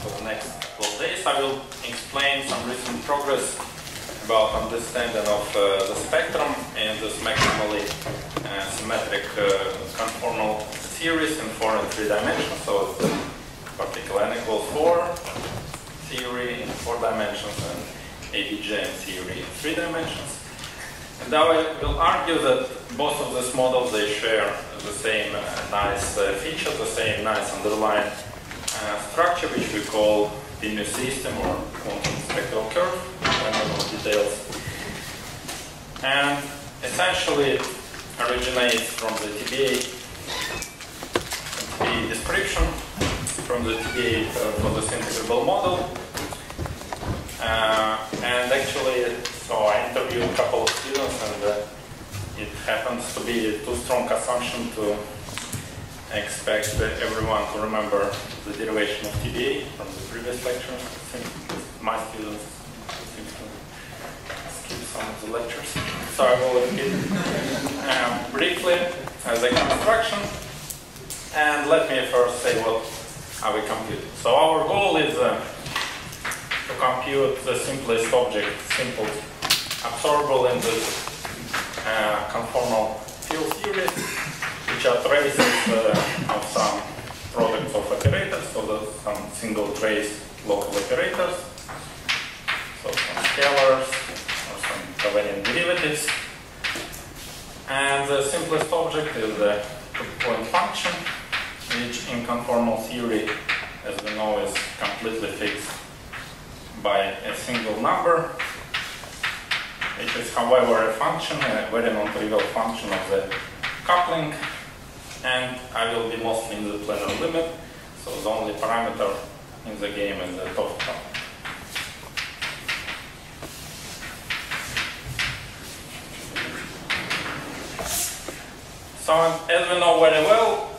for the next couple of days. I will explain some recent progress about understanding of the spectrum in this maximally symmetric conformal series in 4 and 3 dimensions. So it's particle n equals 4 theory in 4 dimensions and ABGM theory in 3 dimensions. And now I will argue that both of these models, they share the same nice feature, the same nice underlying structure, which we call the new system or quantum spectral curve. I don't know details. And essentially originates from the TBA description, from the TBA for this integrable model. And actually, so I interviewed a couple of students, and it happens to be a too strong assumption to expect everyone to remember the derivation of TBA from the previous lecture. I think my students seem to skip some of the lectures. So I will repeat briefly as a construction. And let me first say how we compute. So our goal is to compute the simplest object, simple absorbable in the conformal field series, which are traces of some products of operators, so there's some single trace local operators, so some scalars or some covariant derivatives. And the simplest object is the two-point function, which in conformal theory, as we know, is completely fixed by a single number. It is, however, a function, a very non-trivial function of the coupling, and I will be mostly in the planar limit, so the only parameter in the game is the top coupling. So, as we know very well,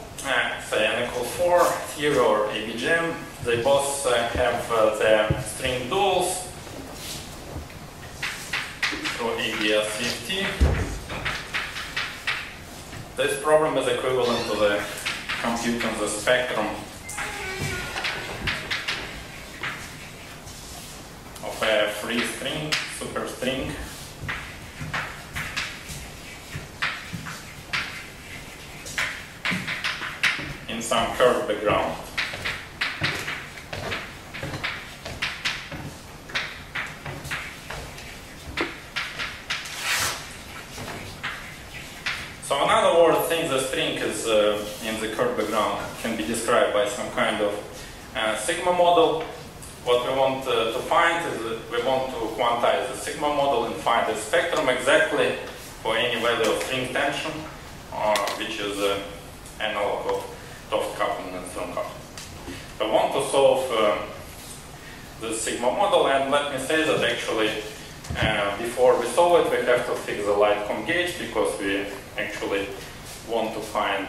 say n equals 4 theory or ABGM, they both have their string duals through ABS-CFT. This problem is equivalent to the computing the spectrum of a free string, superstring, in some curved background. So in other words, since the string is in the curved background can be described by some kind of sigma model, what we want to find is we want to quantize the sigma model and find the spectrum exactly for any value of string tension, which is analog of soft coupling and strong coupling. So I want to solve the sigma model, and let me say that actually before we solve it, we have to fix the light-com gauge, because we actually want to find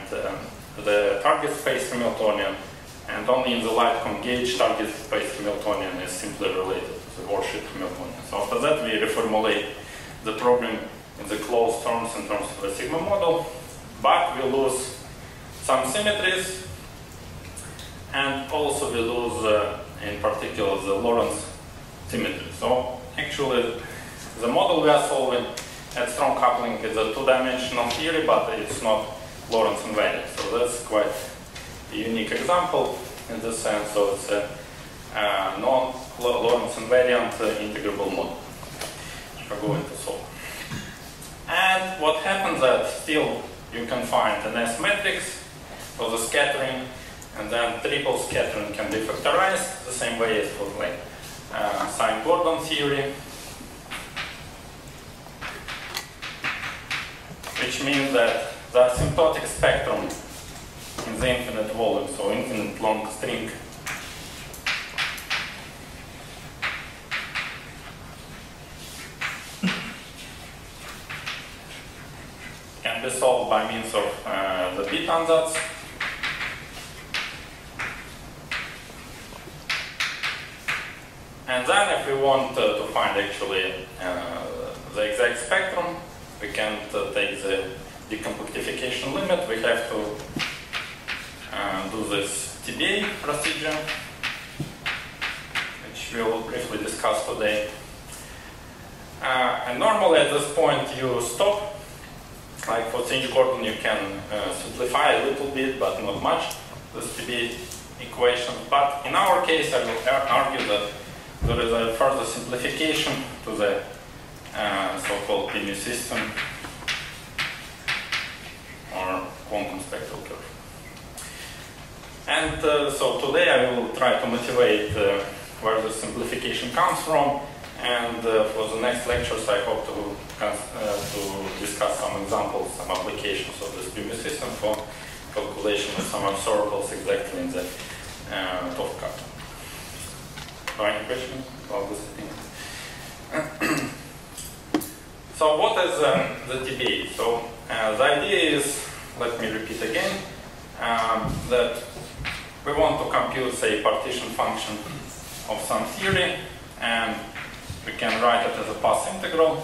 the target space Hamiltonian, and only in the light-com gauge target space Hamiltonian is simply related to the worldsheet Hamiltonian. So after that, we reformulate the problem in the closed terms in terms of the sigma model, but we lose some symmetries, and also we lose in particular the Lorentz symmetry. So actually the model we are solving at strong coupling is a 2-dimensional theory, but it's not Lorentz invariant. So that's quite a unique example in this sense. So it's a non-Lorentz invariant integrable model, which we're going to solve. And what happens that still you can find an S matrix for the scattering, and then triple scattering can be factorized the same way as for like Sine-Gordon theory, which means that the asymptotic spectrum in the infinite volume, so infinite long string, can be solved by means of the Bethe ansatz. And then if we want to find actually the exact spectrum, we can't take the decompactification limit. We have to do this TBA procedure. which we will briefly discuss today. And normally at this point you stop. Like for change Gordon, you can simplify a little bit, but not much, this TB equation. But in our case, I will argue that there is a further simplification to the so-called PMU system or quantum spectral curve. And so today I will try to motivate where the simplification comes from. And for the next lectures, I hope to discuss some examples, some applications of this PMU system for calculation of some observables exactly in the top cut. So any questions about this thing? So what is the TB? So the idea is, let me repeat again, that we want to compute, say, partition function of some theory, and we can write it as a path integral.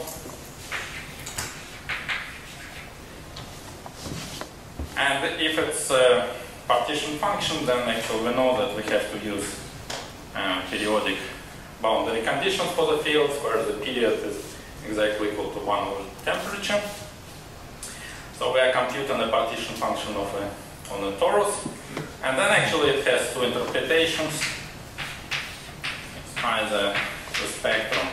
And if it's a partition function, then actually we know that we have to use periodic boundary conditions for the fields, where the period is exactly equal to 1 over temperature. So we are computing a partition function of on a torus. And then actually it has two interpretations. It's either the spectrum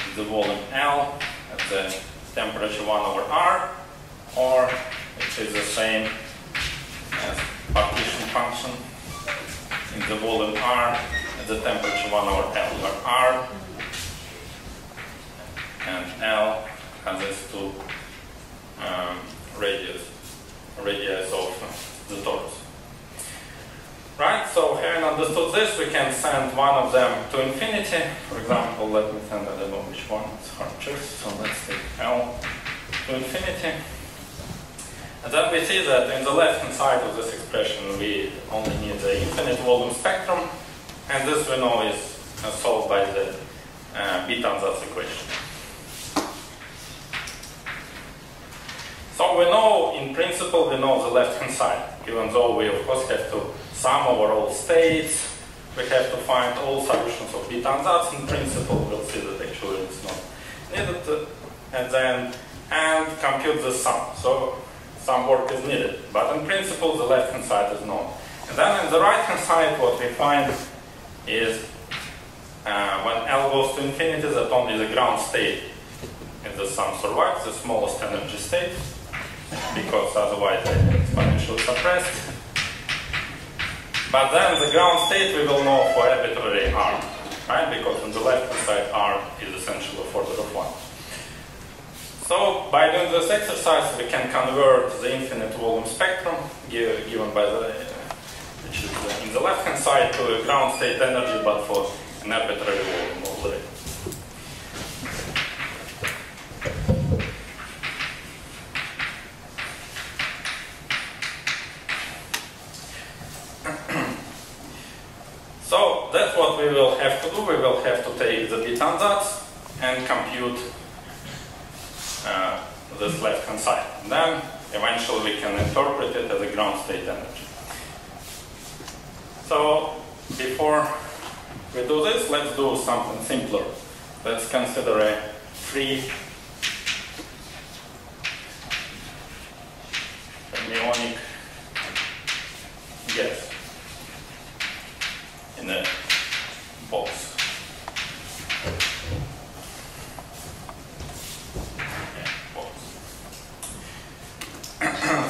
in the volume L at the temperature 1 over R, or it is the same as partition function in the volume R at the temperature 1 over L, where R and L has these two radius of the torus. Right, so having understood this, we can send one of them to infinity. For example, let me send, I don't know which one, it's hard to choose. So let's take L to infinity. And then we see that in the left-hand side of this expression, we only need the infinite volume spectrum. And this we know is solved by the Bethe ansatz equation. So we know, in principle, we know the left-hand side, even though we, of course, have to sum over all states. We have to find all solutions of Bethe ansatz. In principle, we'll see that actually it's not needed. And compute the sum. So some work is needed. But in principle, the left-hand side is known. And then in the right-hand side, what we find is when L goes to infinity, that only the ground state in the sum survives, the smallest energy state, because otherwise they're exponentially suppressed. But then the ground state we will know for arbitrary R, right? Because on the left-hand side R is essentially of order of 1. So by doing this exercise, we can convert the infinite volume spectrum given by the, which is in the left-hand side, to a ground state energy, but for an arbitrary volume already. So that's what we will have to do. We will have to take the Bethe ansatz and compute this left-hand side. And then eventually we can interpret it as a ground state energy. So before we do this, let's do something simpler. Let's consider a free fermionic gas in a box.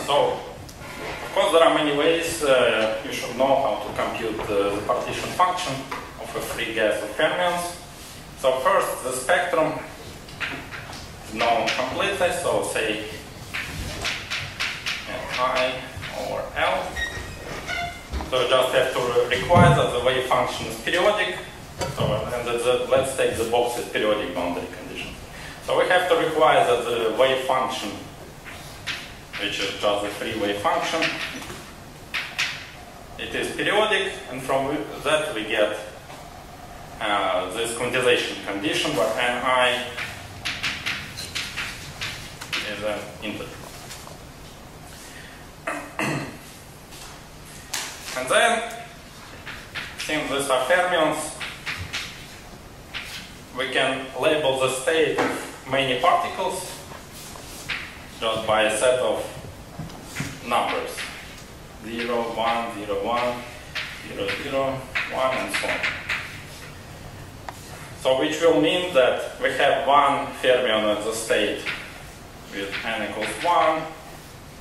So, of course, there are many ways. You should know how to compute the partition function of a free gas of fermions. So first, the spectrum is known completely. So say I over L. So you just have to require that the wave function is periodic. So and let's take the box with periodic boundary condition. So we have to require that the wave function, which is just a free wave function, it is periodic, and from that we get this quantization condition where Ni is an integer. And then, since these are fermions, we can label the state of many particles just by a set of numbers. 0, 1, 0, 1, 0, 0, 1, and so on. So which will mean that we have one fermion at the state with n equals 1,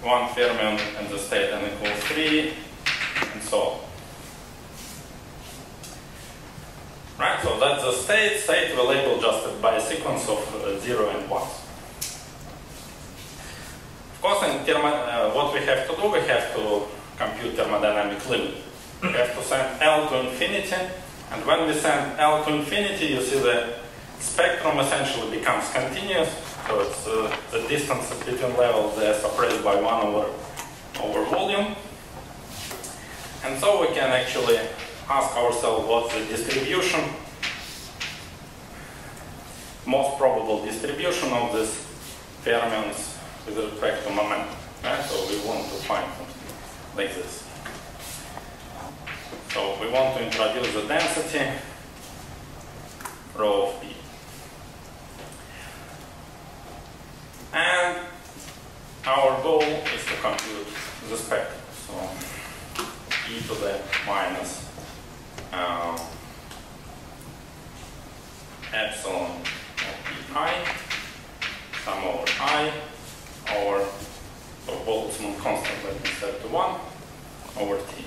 one fermion at the state n equals 3, and so on. Right, so that's the state. State we label just by a sequence of 0 and 1. Of course, in what we have to do, we have to compute thermodynamic limit. We have to send L to infinity, and when we send L to infinity, you see the spectrum essentially becomes continuous. So it's the distances between levels, they are suppressed by 1 over volume. And so we can actually ask ourselves what's the distribution, most probable distribution of these fermions with respect to momentum. Right? So we want to find something like this. So we want to introduce the density rho of p. And our goal is to compute the spectrum. So e to the minus epsilon of pi, sum over I, over, so Boltzmann constant, let me set to 1, over t.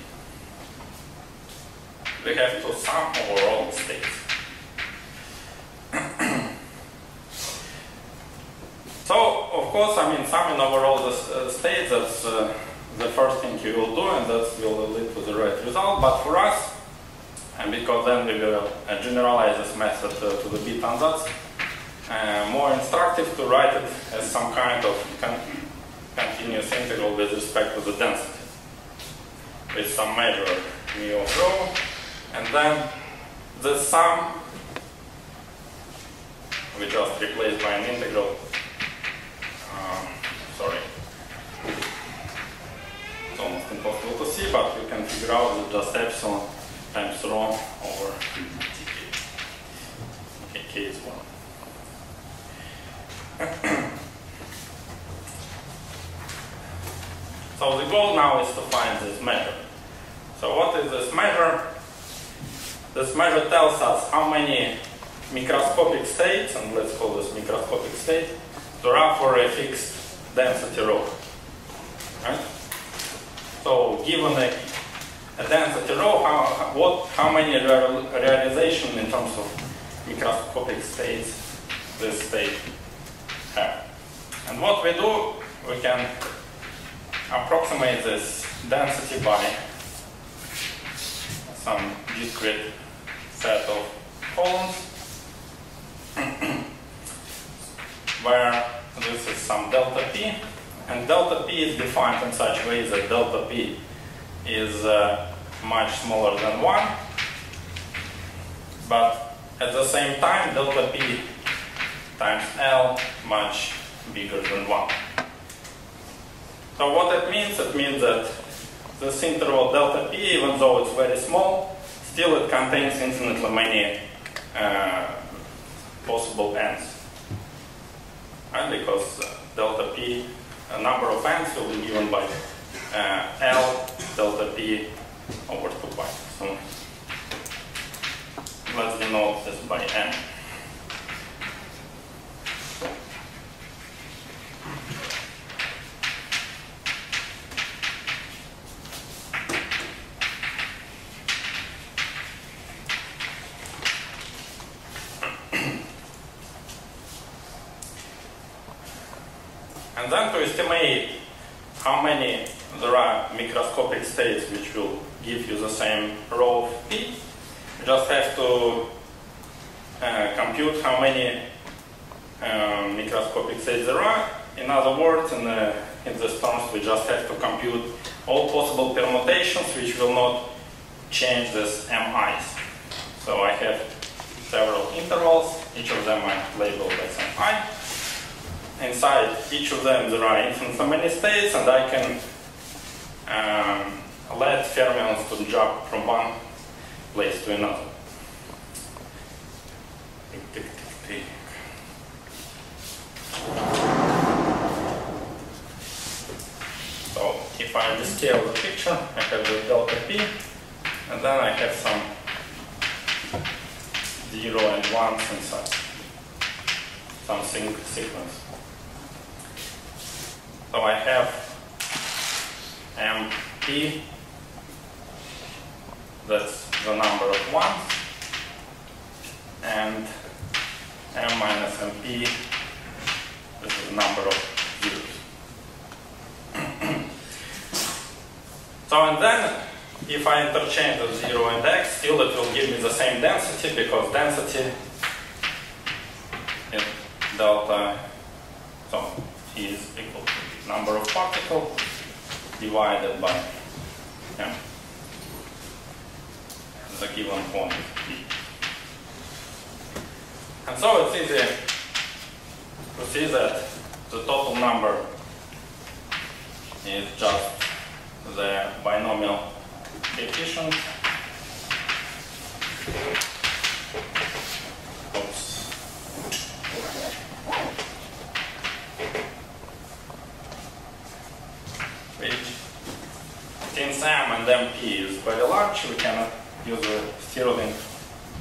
We have to sum over all the states. So, of course, I mean, summing over all the states, that's the first thing you will do, and that will lead to the right result. But for us, and because then we will generalize this method to the Bethe ansatz, more instructive to write it as some kind of continuous integral with respect to the density, with some measure mu of rho, and then the sum we just replace by an integral. Sorry, it's almost impossible to see, but you can figure out that just epsilon times rho over tk. Okay, k is 1. So the goal now is to find this measure. So what is this measure? This measure tells us how many microscopic states, and let's call this microscopic state, there are for a fixed density rho. Right? So given a density rho, how many realization in terms of microscopic states this state have? And what we do, we can approximate this density by some discrete set of columns where this is some delta p, and delta p is defined in such ways that delta p is much smaller than 1, but at the same time delta p times L much bigger than 1. So what it means that this interval delta p, even though it's very small, still it contains infinitely many possible n's. Right? Because delta p, a number of n's will be given by L delta p over 2 pi. So let's denote this by n. And then to estimate how many there are microscopic states which will give you the same rho of p, you just have to compute how many microscopic states there are. In other words, in this terms, we just have to compute all possible permutations which will not change this mi's. So I have several intervals, each of them are labeled by some I. Inside each of them there are infinitely many states, and I can let fermions to jump from one place to another. So if I descale the picture, I have the delta p, and then I have some 0 and 1s inside, some sequence. So I have mp, that's the number of 1s, and m minus mp, this is the number of 0s. So and then, if I interchange the 0 and x, still it will give me the same density, because density is delta, so T is equal to number of particles divided by m, the given quantity T. And so it's easy to see that the total number is just the binomial coefficient. Oops. Which, since m and mp is very large, we cannot use the Stirling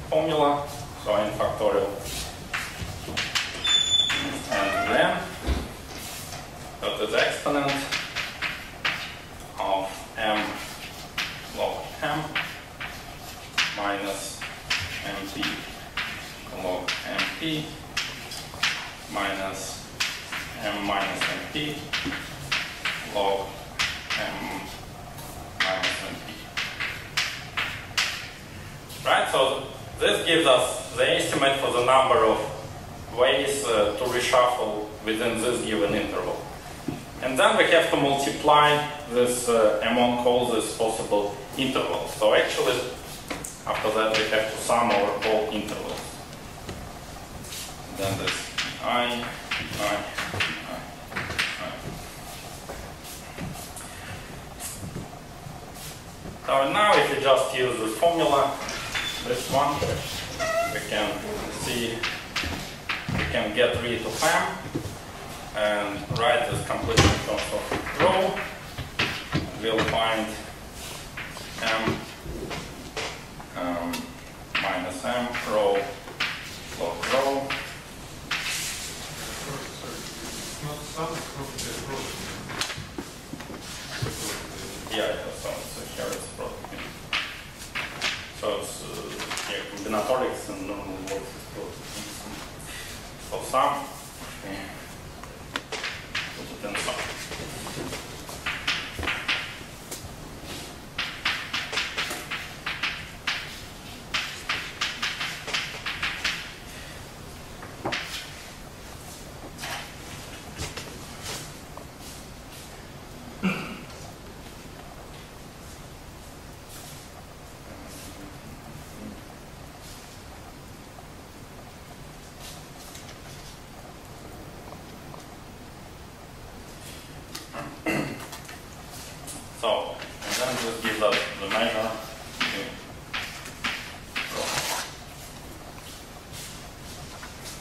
formula, so n factorial. And then, that is exponent of m log m minus mp log mp minus m minus mp log m minus mp. Right, so this gives us the estimate for the number of ways to reshuffle within this given interval. And then we have to multiply this among all these possible intervals. So actually, after that, we have to sum over all intervals. Then this I. So now if you just use the formula, this one, we can see, we can get rid of m and write this completely in terms of rho. We'll find m minus m rho log rho. Yeah, so here it's product. So it's here combinatorics and normal works is product. So sum, put it in sum. So, and then this gives us the measure.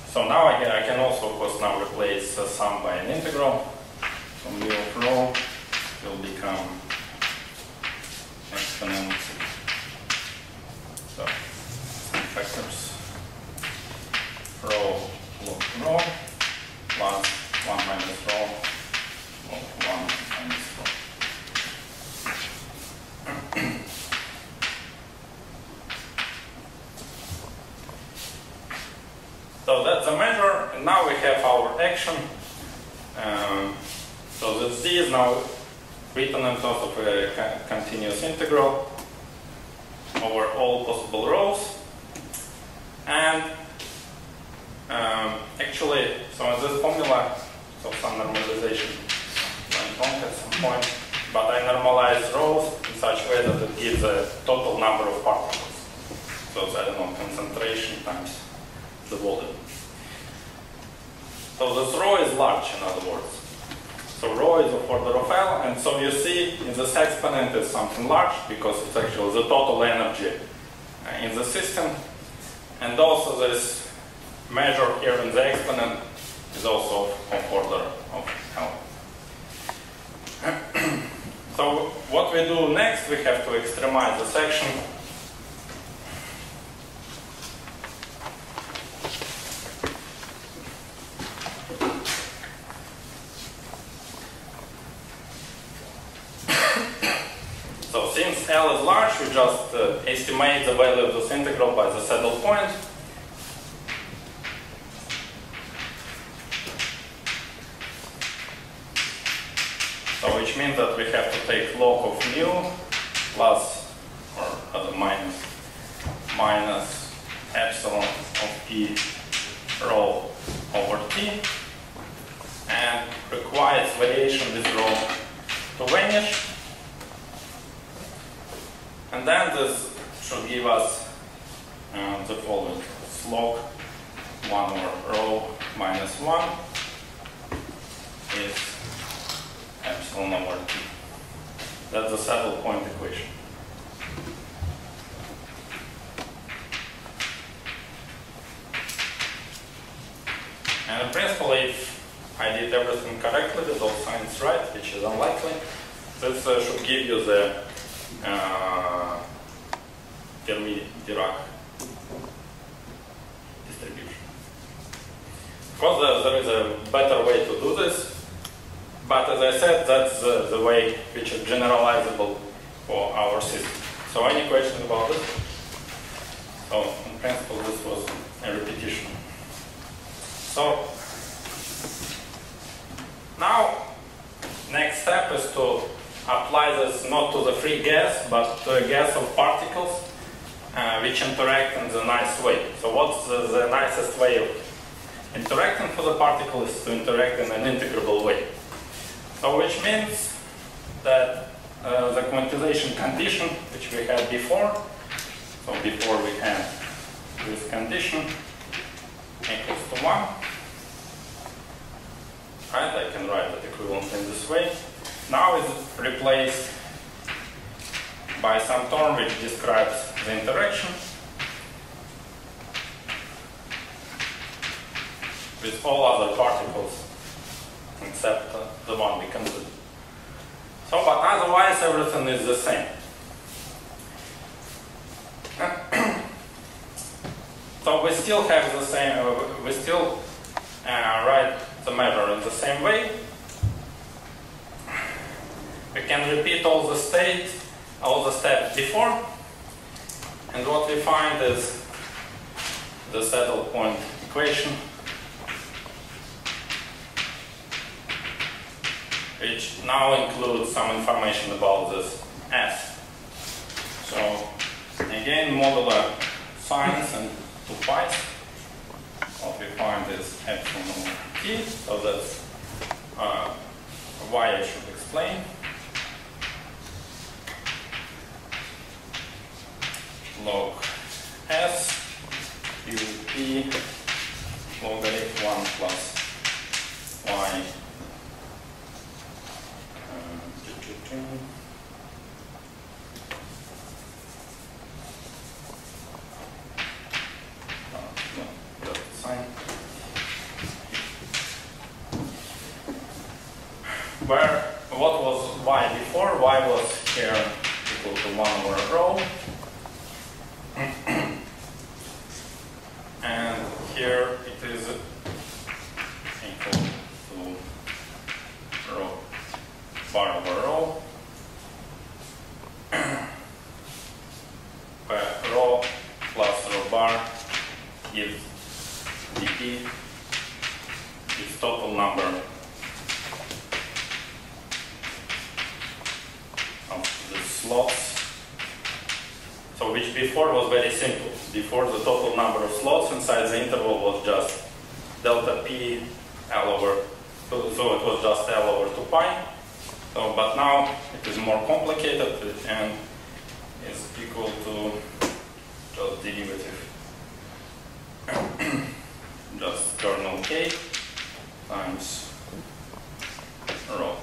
So now I can also, of course, now replace sum by an integral. So mu of rho will become exponent. So, some factors. Rho log rho plus 1 minus rho log 1 minus rho. So that's the measure, and now we have our action. So the z is now written in terms of a continuous integral over all possible rows. And actually, so in this formula, so some normalization went wrong at some point, but I normalize rows in such a way that it gives a total number of particles. So it's, I don't know, concentration times the volume. So this rho is large, in other words. So rho is of order of L, and so you see in this exponent is something large because it's actually the total energy in the system. And also this measure here in the exponent is also of order of L. So what we do next, we have to extremize the section. So since L is large, we just estimate the value of this integral by the saddle point. So which means that we have to take log of mu plus, or as a minus epsilon of p rho over t, and requires variation with rho to vanish. And then this should give us the following: log 1 over rho minus 1 is epsilon over t. That's the saddle point equation. And in principle, if I did everything correctly with all signs right, which is unlikely, this should give you the Fermi-Dirac distribution. Of course, there is a better way to do this, but as I said, that's the way which is generalizable for our system. So any questions about this? So in principle, this was a repetition. So now, next step is to apply this not to the free gas, but to a gas of particles which interact in the nice way. So what's the nicest way of interacting for the particle is to interact in an integrable way. So which means that the quantization condition which we had before, so before we had this condition equals to 1, right? I can write that equivalence in this way. Now it's replaced by some term which describes the interaction with all other particles except the one we consider. So, but otherwise everything is the same. So we still have the same, we still write the measure in the same way. We can repeat all the states, all the steps before, and what we find is the saddle point equation, which now includes some information about this S. So again, modular sines and 2 pi's. What we find is epsilon over t, so that's why I should explain. Log S u p logarithm 1 plus y where what was y before? Y was here equal to 1 over rho. And here it is equal to rho bar over rho, where rho plus rho bar gives dp its total number of the slots. So which before was very simple. Before, the total number of slots inside the interval was just delta p L over, so it was just L over 2 pi. So, but now it is more complicated and is equal to just derivative, just kernel k times rho.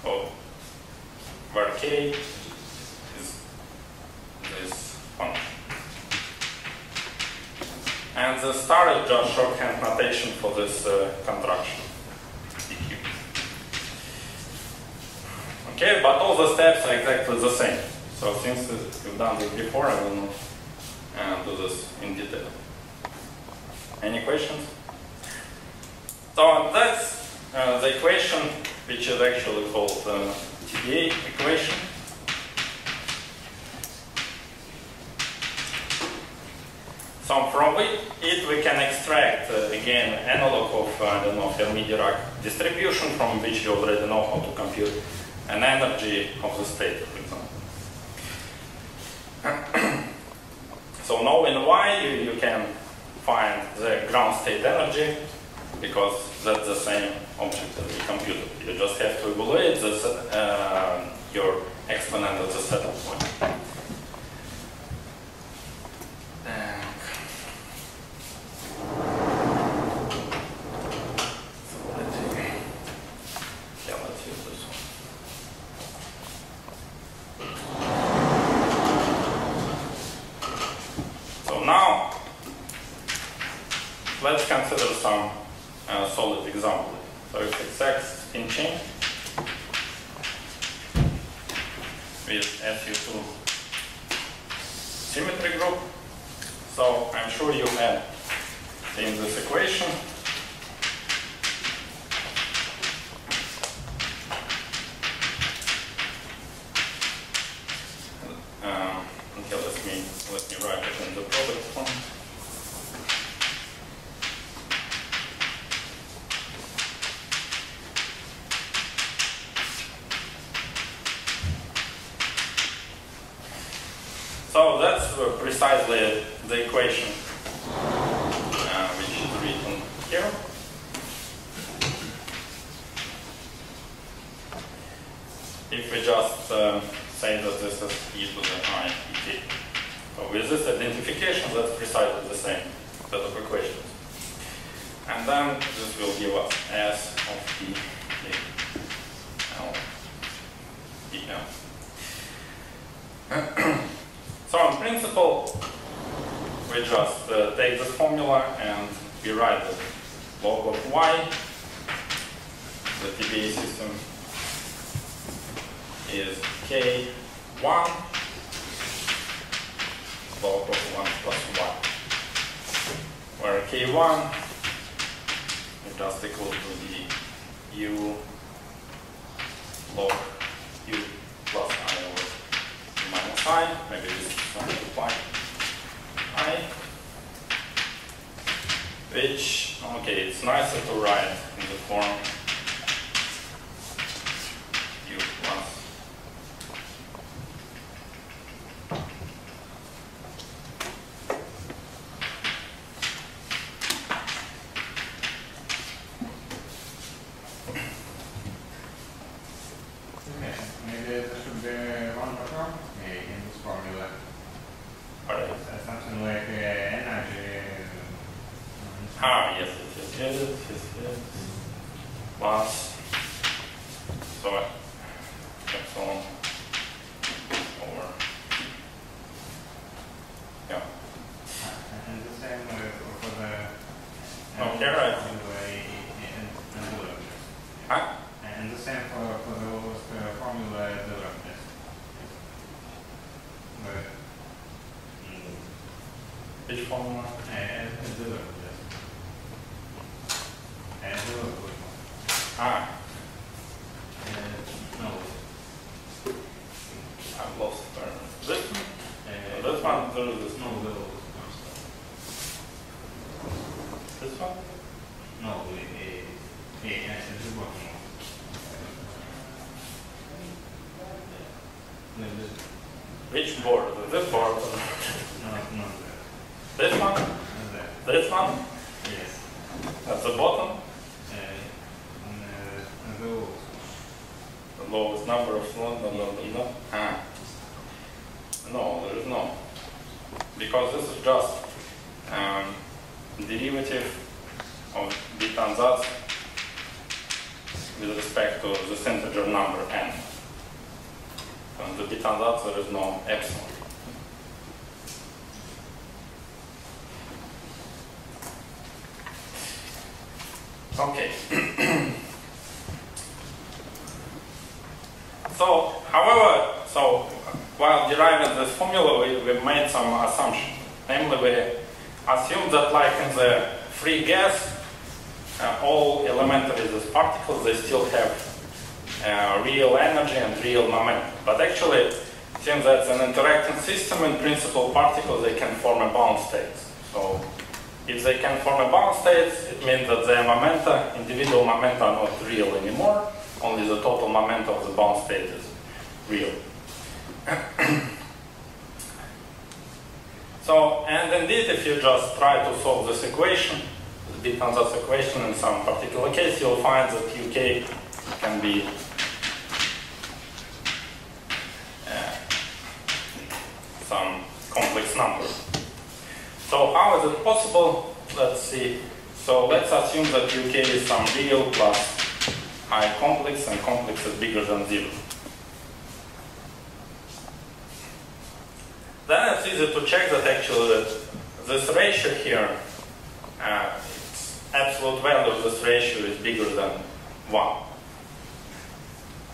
So, where k is this function. And the star is just shorthand notation for this contraction. Okay, but all the steps are exactly the same. So since you've done this before, I will not do this in detail. Any questions? So that's the equation, which is actually called TBA equation. So from it we can extract, again, analog of, I don't know, Fermi-Dirac distribution, from which you already know how to compute an energy of the state, for example. So knowing why, you can find the ground state energy, because that's the same object that we computed. You just have to evaluate your exponent at the setup point. Let's consider some solid example. So if it's X spin chain with SU2 symmetry group, so I'm sure you have seen this equation. Okay, let me write it in the product form. So that's precisely the equation which is written here. If we just say that this is e to the I et. So with this identification, that's precisely the same set of equations. And then this will give us S of t L EL. So in principle, we just take this formula and we write the log of y. The TBA system is K1 log of 1 plus y, where K1 is just equal to the U log U plus I over minus I. Maybe this is multiply I, which, okay, it's nicer to write in the form U plus plus, so epsilon over, yeah. And the same for the... Okay, right. Huh? And the same for the formula developed test. Which formula? Developed test. Ah. No. I've lost this one? This one? There is this one. No, This one? no, this one. Which board? This board? No. This one? This one? Yes. At the bottom? The lowest number of slots? No. Ah. No, there is no. Because this is just derivative of beta ansatz with respect to this integer number n. And the beta ansatz there is no epsilon. Okay. So, however, while deriving this formula, we made some assumption. Namely, we assumed that, like in the free gas, all elementary these particles, they still have real energy and real momentum. But actually, since that's an interacting system, in principle, particles, they can form a bound states. So, if they can form a bound states, it means that their momenta, individual momenta, are not real anymore. Only the total momenta of the bound state is real. So, and indeed, if you just try to solve this equation, the big ansatz equation in some particular case, you'll find that UK can be some complex number. So how is it possible? Let's see. So let's assume that UK is some real plus I complex, and complex is bigger than 0. Then it's easy to check that actually this ratio here, absolute value of this ratio is bigger than 1,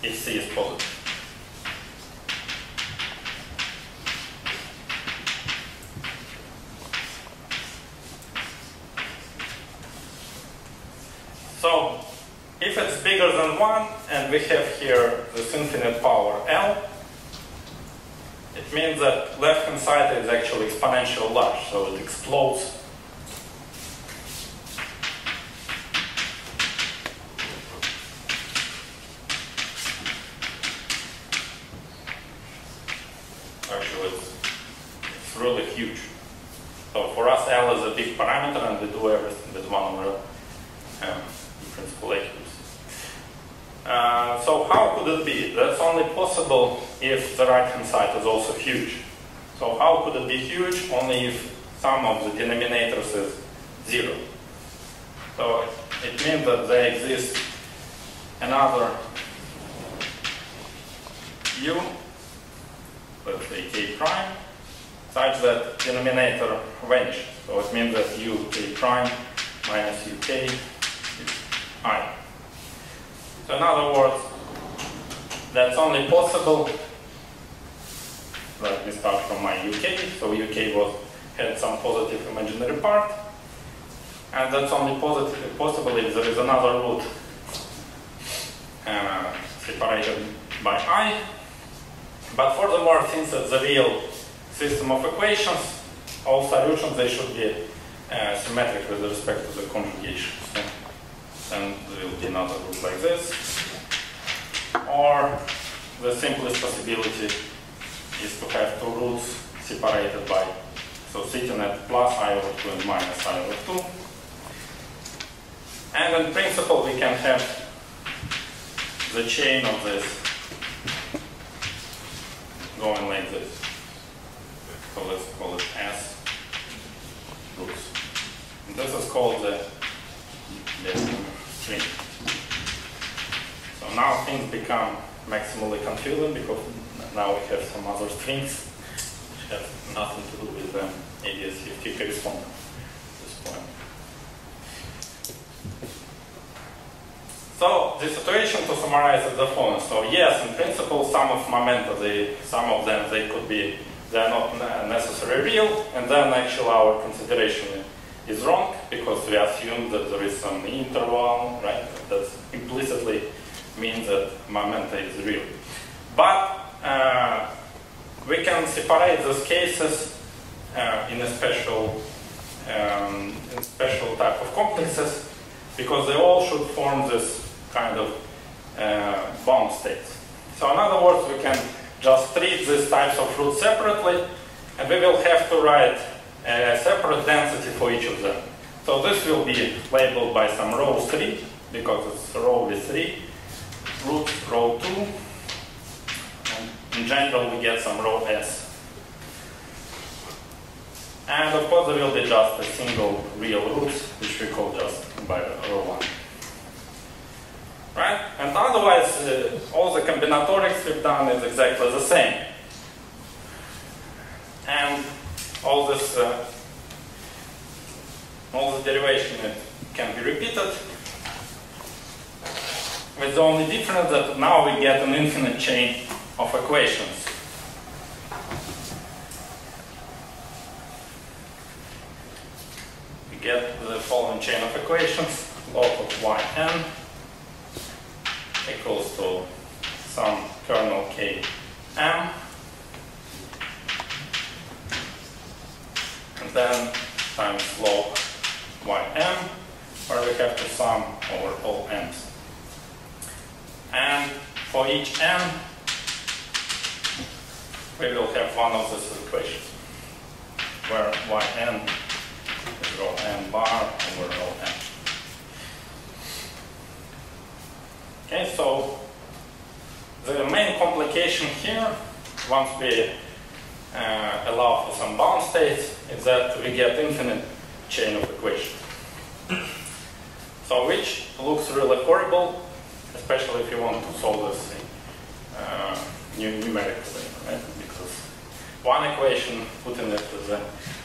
if C is positive. So, if it's bigger than 1, and we have here this infinite power L, it means that left-hand side is actually exponential large, so it explodes. Actually, it's really huge. So for us, L is a big parameter, and we do everything with 1 over principal equals. So how could it be? That's only possible if the right-hand side is also huge. So how could it be huge? Only if sum of the denominators is 0. So it means that there exists another u, let's say k prime, such that denominator vanishes. So it means that u k prime minus uk is I. So in other words, that's only possible. Let me start from my UK. So UK had some positive imaginary part, and that's only possible if there is another root separated by I. But furthermore, since it's a real system of equations, all solutions, they should be symmetric with respect to the conjugation. So, and there will be another root like this. Or the simplest possibility is to have two roots separated by, so sitting at plus I over 2 and minus I over 2. And in principle, we can have the chain of this going like this. So let's call it S roots. And this is called the string. So now things become maximally confusing because now we have some other strings which have nothing to do with the ADS50 correspondence at this point. So the situation, to summarize, is the following. So yes, in principle, some of momenta, some of them, they are not necessarily real, and then actually our consideration is wrong because we assume that there is some interval, right? That implicitly means that momenta is real. But we can separate these cases in a special type of complexes because they all should form this kind of bound states. So in other words, we can just treat these types of roots separately, and we will have to write a separate density for each of them. So this will be labeled by some row 3, because it's row with 3, root row 2, and in general we get some row S. And of course there will be just a single real root, which we call just by row 1. Right? And otherwise, all the combinatorics we've done is exactly the same. And all this derivation can be repeated. with the only difference that now we get an infinite chain of equations. We get the following chain of equations: log of yn equals to some kernel k m, and then times log ym, where we have to sum over all m's. And for each m, we will have one of these equations, where yn is rho m bar over rho m. Okay, so the main complication here, once we allow for some bound states, is that we get infinite chain of equations. So which looks really horrible, especially if you want to solve this numerically, right? Because one equation put in it to the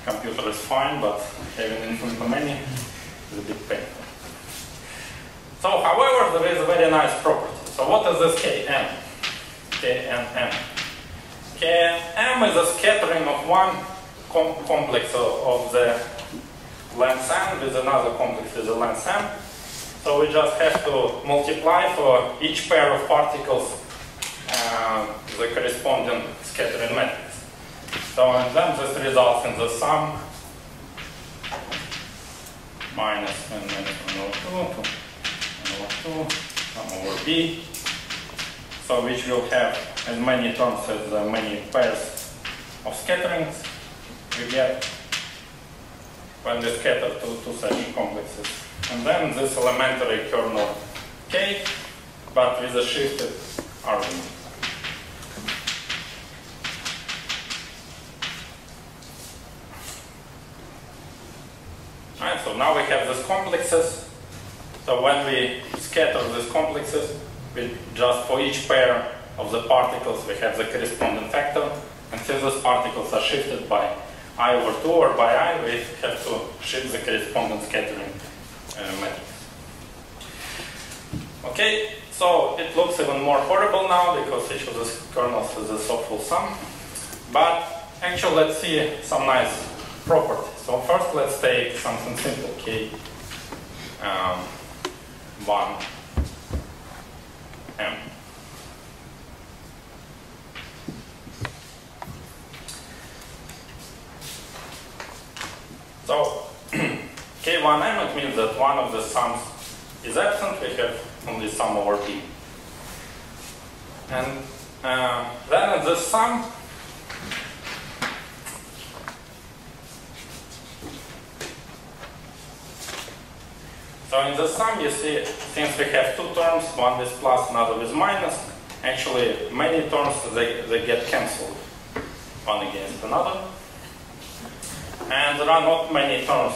computer is fine, but having infinitely many is a bit painful. So, however, there is a very nice property. So what is this Kn? Kn. Km is a scattering of one complex of the length n with another complex with the length m. So we just have to multiply for each pair of particles the corresponding scattering matrix. So and then this results in the sum minus n minus 1 over 2 to n over 2 sum over b. So which will have as many terms as many pairs of scatterings we get when we scatter to such complexes. And then this elementary kernel k, but with a shifted argument. Right, so now we have these complexes. So when we scatter these complexes, we just for each pair of the particles we have the corresponding factor, and since these particles are shifted by I over 2 or by I, we have to shift the corresponding scattering matrix. Okay, so it looks even more horrible now because each of these kernels is a softful sum. But actually, let's see some nice properties. So first, let's take something simple, k 1 m. So k1m, it means that one of the sums is absent. We have only sum over b. And then in this sum, so in the sum, you see, since we have two terms, one with plus, another with minus, actually many terms, they get cancelled, one against another. And there are not many terms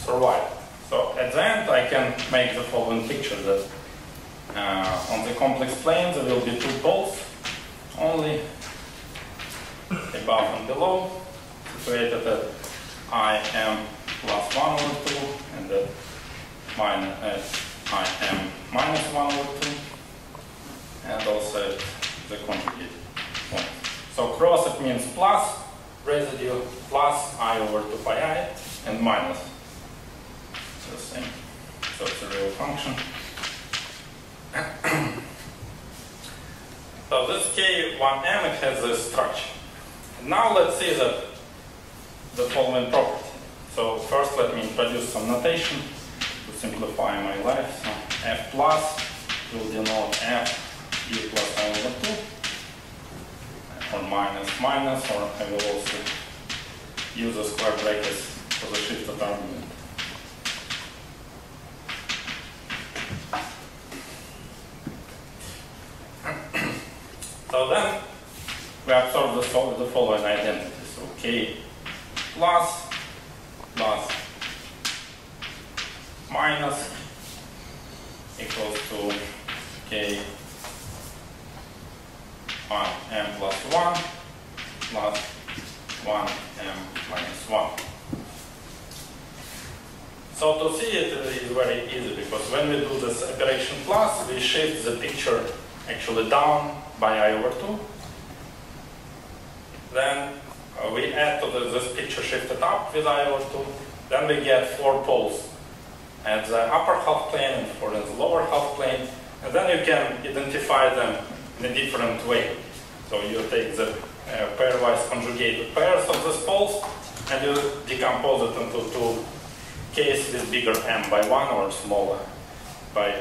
survive. So at the end, I can make the following picture that on the complex plane, there will be two poles, only above and below, situated at im plus 1 over 2, and at im minus 1 over 2, and also at the conjugate point. So cross, it means plus, residue plus I over 2 pi I, and minus the same. So it's a real function. So this k1m, it has this structure. Now let's see the following property. So first let me introduce some notation to simplify my life. So f plus will denote f u plus I over 2, or minus minus, or I will also use the square brackets for the shifted argument. So then we observe the following identity. So k plus minus equals to k 1m plus 1 plus 1m minus 1. So to see it is very easy, because when we do this operation plus, we shift the picture actually down by I over 2. Then we add to this picture shifted up with I over 2. Then we get 4 poles at the upper half plane and 4 in the lower half plane. And then you can identify them in a different way. So you take the pairwise conjugated pairs of these poles and you decompose it into 2 cases with bigger m by 1 or smaller by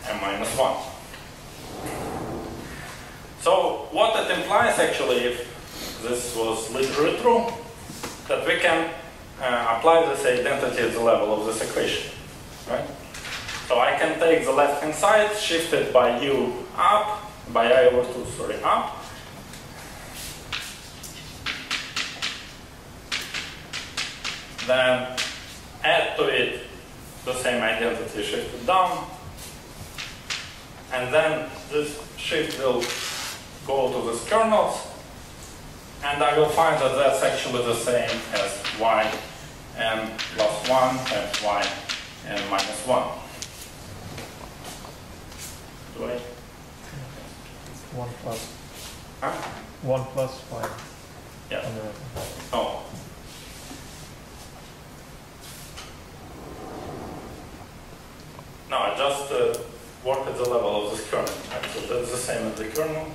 m minus 1. So what it implies actually, if this was literally true, that we can apply this identity at the level of this equation, right? So I can take the left-hand side, shift it by u up, by I over 2, sorry, up. Then add to it the same identity shifted down. And then this shift will go to these kernels. And I will find that that's actually the same as y m plus 1 times y m minus 1. Do I? 1 plus. Huh? 1 plus 5. Yeah. Oh. No, I just work at the level of this kernel. Actually, that's the same as the kernel.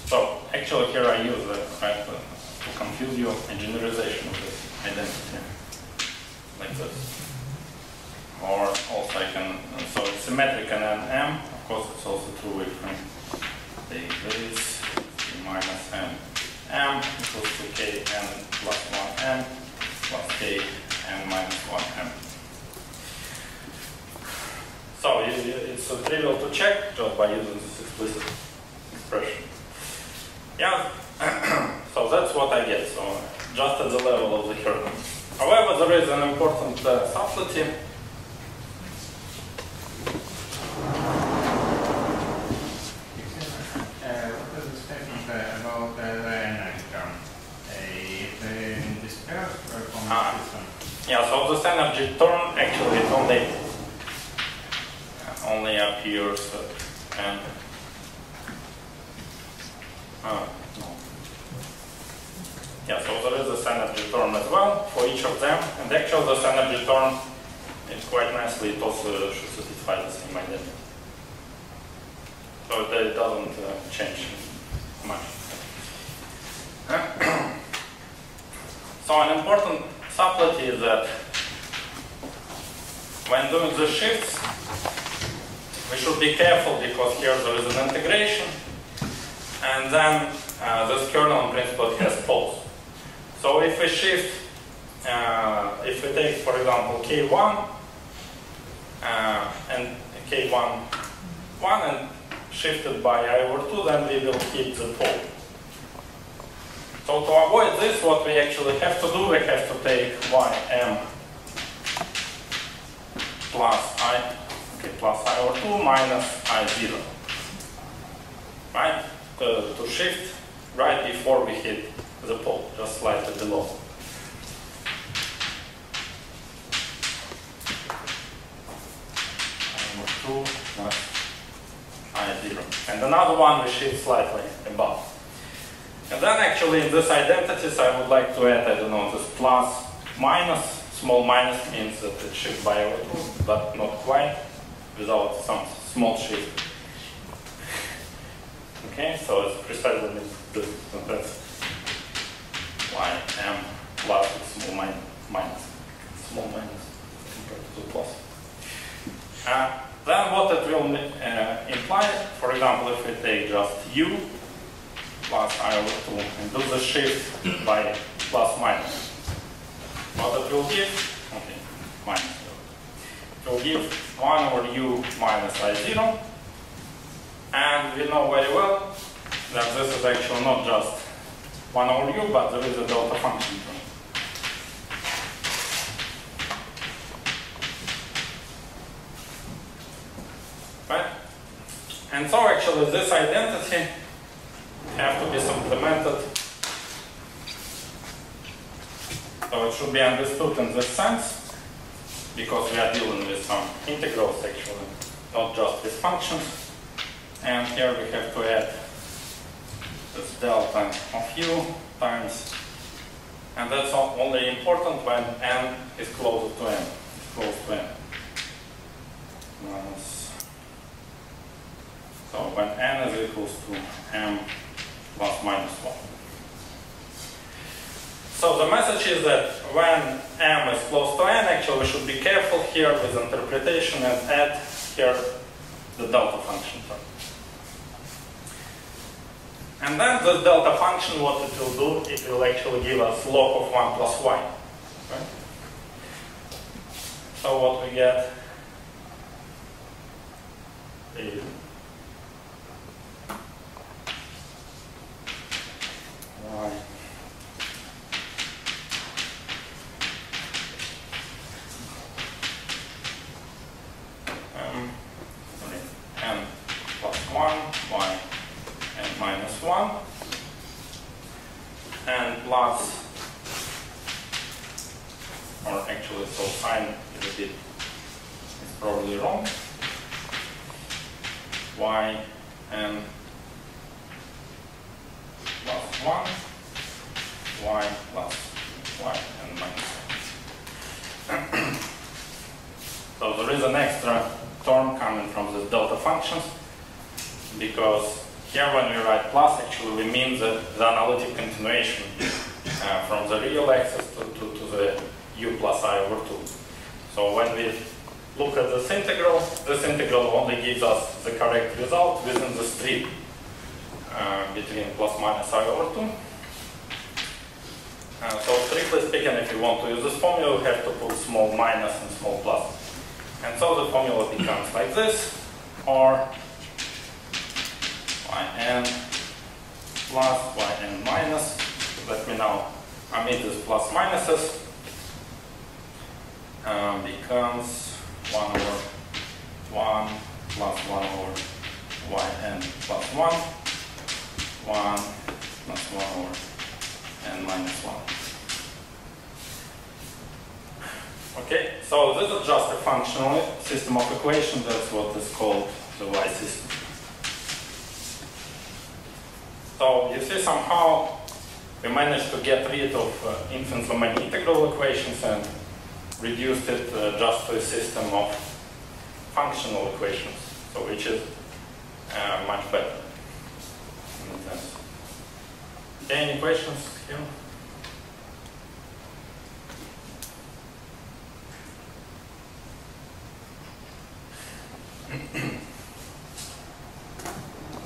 So actually here I use the to confuse you a generalization of this identity like this. Or also I can, so it's symmetric and then m, of course it's also true if I take this minus m equals to k n plus 1 m plus k n minus 1 m. So it's trivial to check just by using this explicit expression. Yeah, so that's what I get, so just at the level of the kernel. However, there is an important subtlety. What is the statement about the energy term? If in this pair from the system? Yeah, so this energy term actually it only appears and no. Yeah, so there is this energy term as well for each of them, and actually this energy term is quite nicely, it also should satisfy the same identity. So it doesn't change much. So an important subtlety is that when doing the shifts, we should be careful because here there is an integration, and then this kernel in principle has poles. So if we shift, if we take, for example, k1 and k1 and shift it by I over 2, then we will keep the pole. So to avoid this, what we actually have to do, we have to take ym plus I over 2 minus I0. Right? To shift right before we hit the pole, just slightly below. I2 plus I0. And another one we shift slightly above. And then actually in these identities I would like to add, I don't know, this plus minus. Small minus means that it shifts by over 2, but not quite, without some small shift. Okay, so it's precisely this. So that's why m plus small minus compared to the plus. Then what it will imply, for example, if we take just u plus I over 2 and do the shift by plus minus, what it will give, okay, minus, it will give 1 over u minus I0. And we know very well that this is actually not just 1 over u, but there is a delta function term. Right? And so actually this identity have to be supplemented. So it should be understood in this sense, because we are dealing with some integrals actually, not just with functions. And here we have to add this delta of u times, and that's only important when n is closer to n, close to n. So when n is equals to m plus minus 1. So the message is that when m is close to n, actually we should be careful here with interpretation and add here the delta function term. And then the delta function, what it will do, it will actually give us log of 1 plus y. Right? So what we get is y n plus 1, y n minus 1, and plus, or actually, so sign is a bit, it's probably wrong, y n plus 1, y plus y n minus 1. So there is an extra term coming from the delta functions, because here when we write plus, actually we mean the analytic continuation from the real axis to the u plus I over 2. So when we look at this integral only gives us the correct result within the strip between plus minus I over 2. So strictly speaking, if you want to use this formula, you have to put small minus and small plus. And so the formula becomes like this, or yn plus yn minus. Let me now omit these plus minuses. Becomes 1 over 1 plus 1 over yn plus 1, 1 plus 1 over n minus 1. Okay, so this is just a functional system of equations. That's what is called the y system. So you see, somehow we managed to get rid of infinitely many integral equations and reduced it just to a system of functional equations, so which is much better. Okay, any questions here?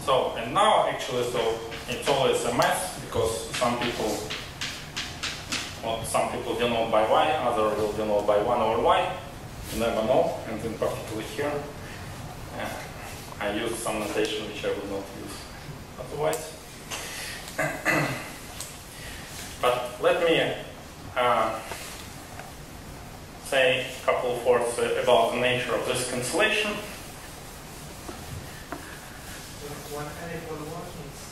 So, and now actually, so it's always a mess, because some people denote by y, others will denote by 1 over y. You never know, and in particular here, I use some notation which I will not use otherwise. But let me say a couple of words about the nature of this cancellation. When n equals 1, it's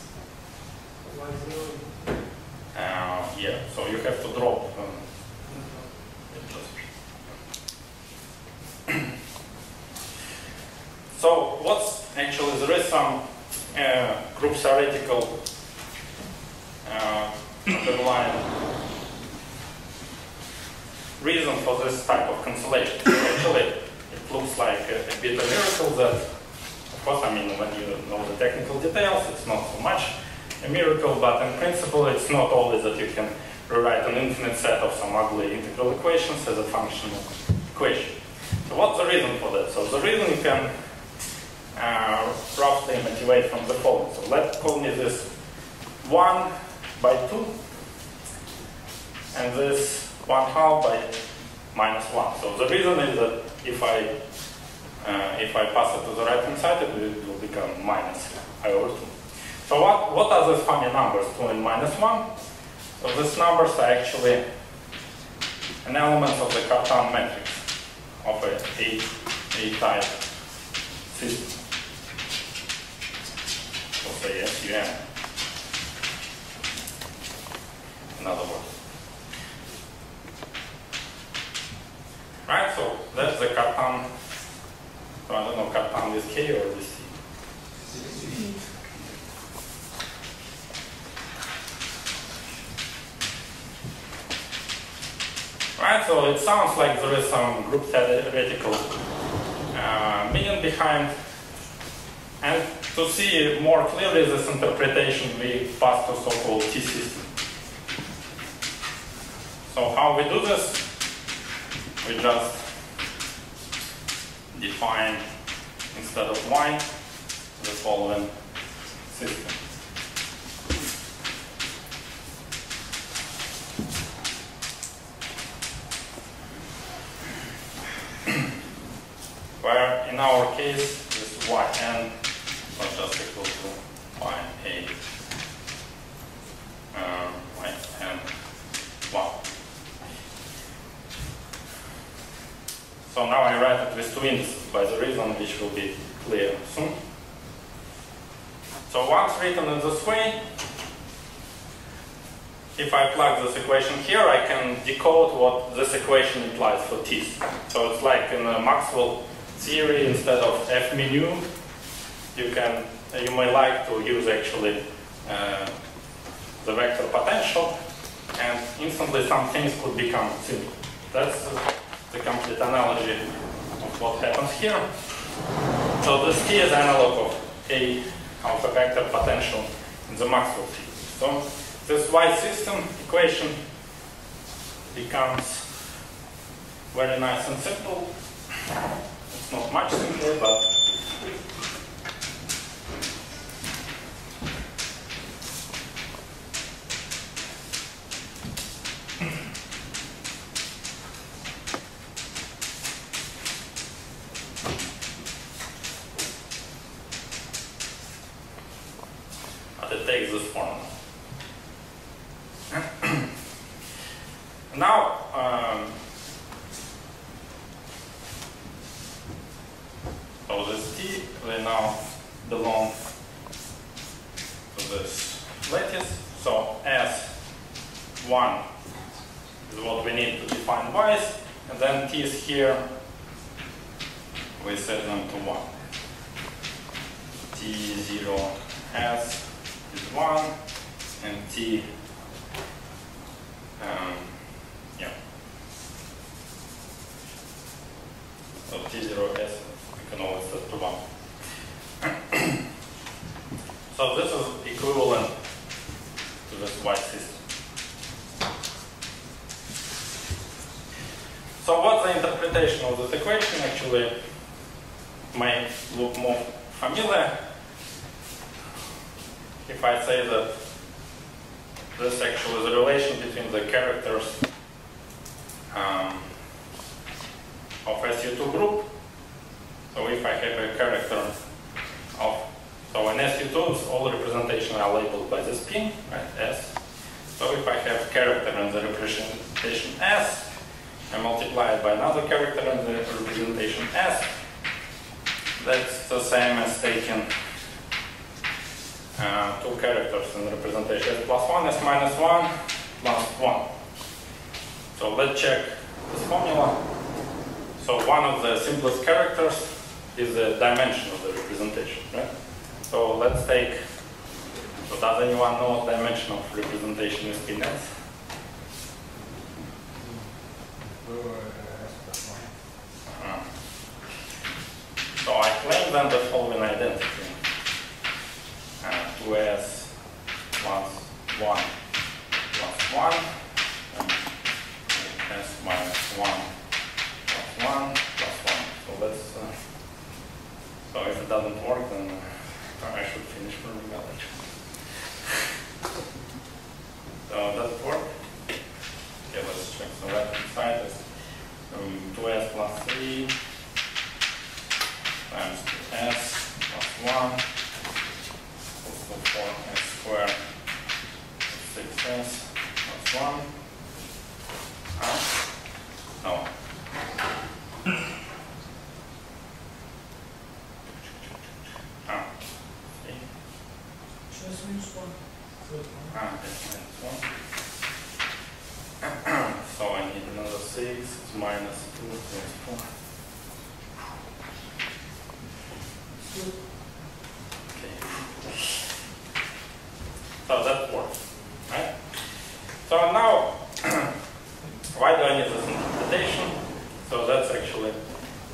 y0. Yeah, so you have to drop. So what's actually, there is some group theoretical underlying reason for this type of cancellation. Actually, it looks like a bit of a miracle that, of course, I mean, when you know the technical details, it's not so much a miracle, but in principle, it's not always that you can rewrite an infinite set of some ugly integral equations as a functional equation. So what's the reason for that? So the reason you can roughly motivate from the following. So let's call me this 1 by 2, and this 1/2 by minus 1. So the reason is that if I pass it to the right hand side, it will become minus I over 2. So what are these funny numbers, 2 and -1? So these numbers are actually an element of the Cartan matrix of a A-type system. So say SUM, in other words. Right, so that's the Cartan. So I don't know, Cartan with K or with C. Right, so it sounds like there is some group theoretical meaning behind. And to see more clearly this interpretation, we pass to so-called T-system. So how we do this? We just define, instead of Y, the following system. Where in our case, this Yn was just equal to Yn1. So now I write it with 2 indices by the reason which will be clear soon. So once written in this way, if I plug this equation here, I can decode what this equation implies for T's. So it's like in a Maxwell theory, instead of F mu, you may like to use actually the vector potential, and instantly some things could become simple. That's the complete analogy of what happens here. So this T is analog of a vector potential in the Maxwell theory. So this Y system equation becomes very nice and simple. It's not much simpler, but it takes this form. Now, so this T will now belong to this lattice. So S1 is what we need to define Y's, and then T's here, we set them to 1. T0 S is 1, and T, so T0S we can always set to 1. So this is equivalent to this Y system. So what's the interpretation of this equation actually may look more familiar. If I say that this actually is a relation between the characters of SU2 group. So if I have a character of, so in SU2s, all representations are labeled by this pin, right, S. So if I have character in the representation S, I multiply it by another character in the representation S, that's the same as taking 2 characters in the representation S plus 1, S minus 1, plus 1. So let's check this formula. So one of the simplest characters is the dimension of the representation, right? So let's take, so does anyone know what dimension of representation is in S? So I claim then the following identity. 2S plus 1 plus 1, and S minus 1 plus 1 plus 1. So let's, so if it doesn't work, then I should finish from the knowledge. So does it work? Okay, let's check. So right hand side is 2S plus 3 times 2S plus 1. 4. S plus 1. No. Just minus 1. Yes, minus 1. So I need another 6, it's minus 2, plus 4. Okay. So that works, right? So now, why do I need this interpretation? So that's actually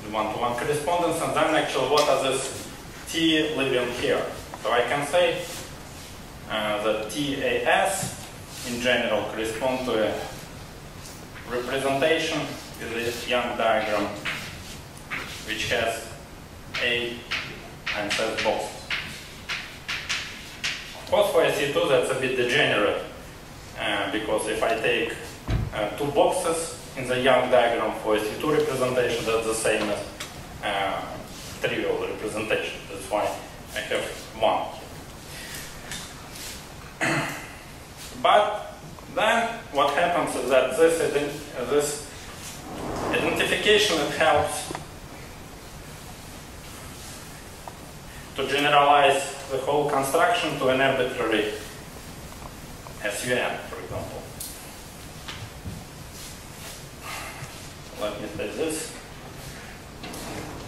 the one-to-one correspondence, and then actually what are this T living here? So I can say that TAS in general correspond to a representation with this Young diagram which has A and says boxes. Of course for SE2 that's a bit degenerate because if I take two boxes in the Young diagram for SE2 representation, that's the same as trivial representation. That's why I have one. But then what happens is that this identification, it helps to generalize the whole construction to an arbitrary SUN, for example. Let me say this.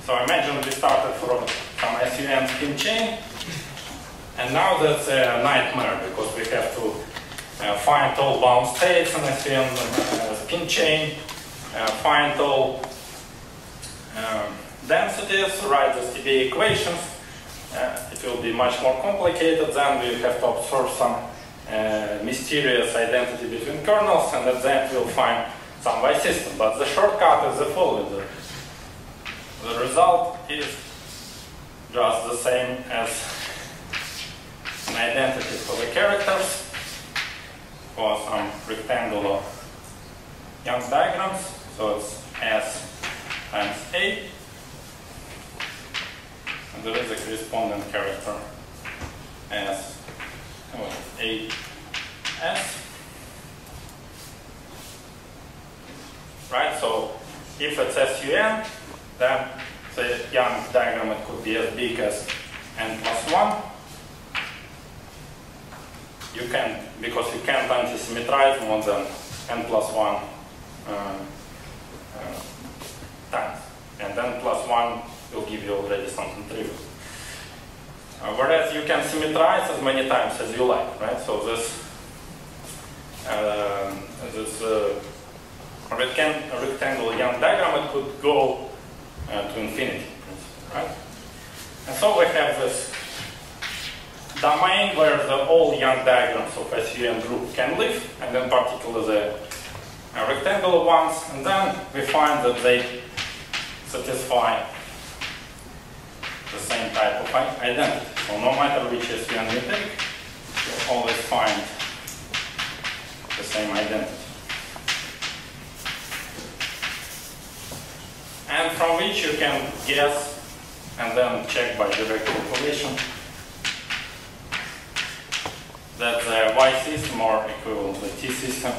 So imagine we started from some SUN spin chain, and now that's a nightmare because we have to find all bound states in SUN spin chain, find all densities, write the STB equations. It will be much more complicated. Then we have to observe some mysterious identity between kernels, and at the end we'll find some Y system. But the shortcut is the following. The result is just the same as an identity for the characters for some rectangular Young diagrams. So it's S times A. And there is a corresponding character as AS. Right? So if it's SUN, then the Young diagram it could be as big as n plus 1. You can, because you can't anti-symmetrize more than n plus 1 times. And n plus 1 will give you already something trivial. Whereas you can symmetrize as many times as you like, right? So this rectangular Young diagram, it could go to infinity, right? And so we have this domain where all Young diagrams of SUN group can live, and in particular the rectangular ones, and then we find that they satisfy the same type of identity. So no matter which SUN you take, you'll always find the same identity. And from which you can guess and then check by direct calculation that the Y system, or equivalently T system,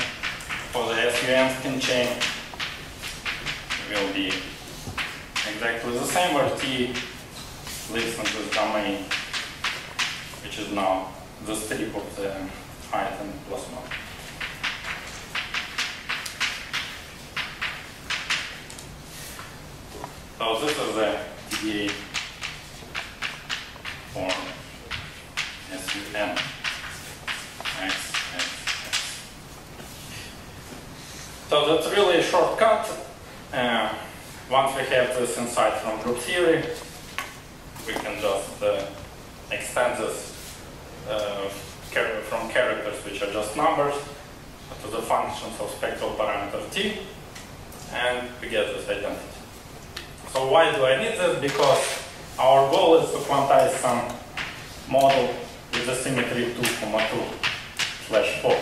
for the SUN spin chain will be exactly the same, where T lives in this domain, which is now the strip of the height n plus 1. So this is the TDA for SUN. So that's really a shortcut. Once we have this insight from group theory, we can just extend this from characters which are just numbers to the functions of spectral parameter t, and we get this identity. So why do I need this? Because our goal is to quantize some model with the symmetry 2,2/4.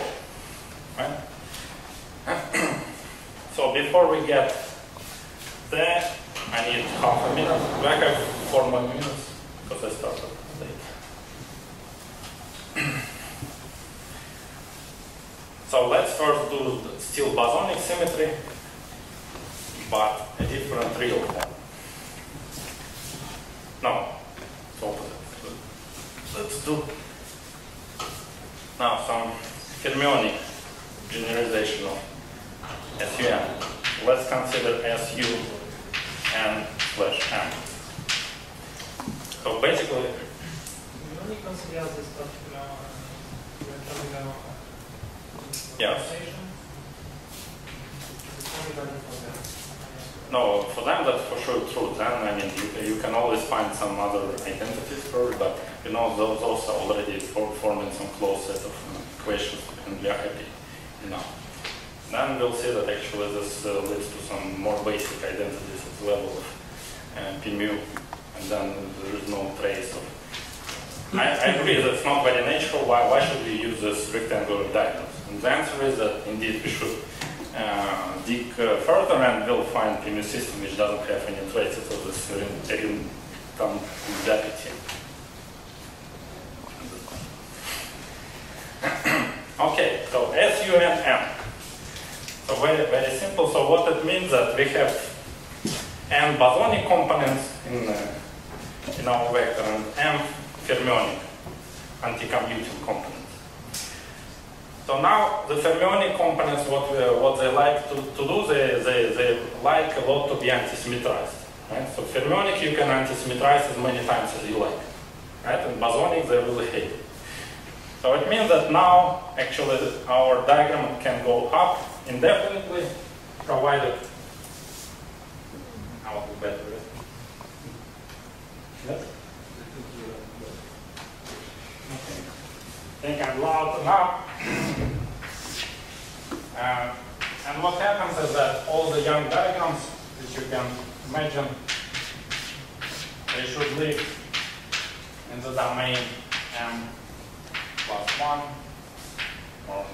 Right? So before we get there, I need half a minute. Do I have 4 more minutes? Because I started late. So let's first do still bosonic symmetry, but a different real form. No, it's opposite. Let's do now some fermionic generalization of SUN. Let's consider SU n slash m. So basically, You only consider this particular yes. conversation? It's only valid for them. No, for them that's for sure true. Then I mean you can always find some other identities for it, but you know those are already forming some closed set of equations, and we are happy enough. Then we'll see that actually this leads to some more basic identities at the level of p mu, and then there is no trace of. I agree that it's not very natural. Why should we use this rectangular diagrams? And the answer is that indeed we should dig further, and we'll find p mu system which doesn't have any traces of this Integrability. Okay, so SUN m. So very, very simple. So what it means that we have n bosonic components in our vector and m fermionic anti-commuting components. So now the fermionic components, what they like to do, they like a lot to be anti-symmetrized. Right? So fermionic you can anti-symmetrize as many times as you like. Right? And bosonic they really hate it. So it means that now actually our diagram can go up indefinitely, provided I'll do better. Yes? Okay. I think I'm loud enough. And what happens is that all the Young diagrams, which you can imagine, they should live in the domain m plus 1 or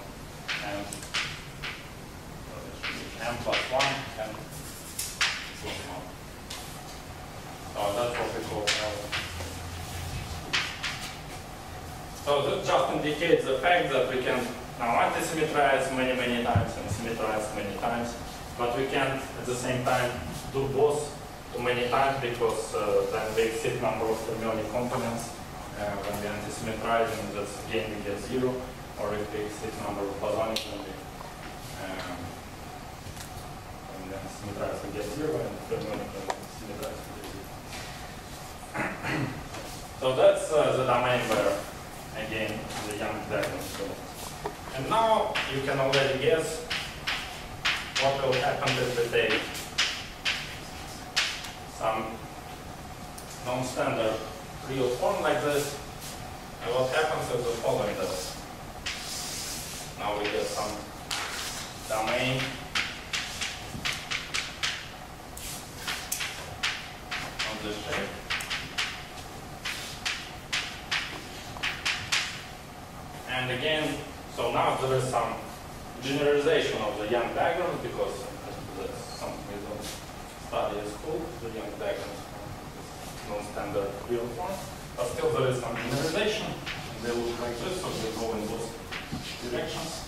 m plus 1 and plus 1. So that's what we call L. So this just indicates the fact that we can now anti-symmetrize many times and symmetrize many times, but we can't at the same time do both too many times because then we exceed number of fermionic components when we anti-symmetrize, and that's again we get 0, or if we exceed number of bosonic, then we symmetrize we get 0, and fermionic symmetrize we get 0. So that's the domain where again the Young diagrams go. And now you can already guess what will happen if we take some non-standard real form like this. And what happens is the following: that now we get some domain of this shape. And again, so now there is some generalization of the Young diagrams because that's something we don't study at school, the Young diagrams, non-standard real form. But still there is some generalization. They look like this, so they go in both directions.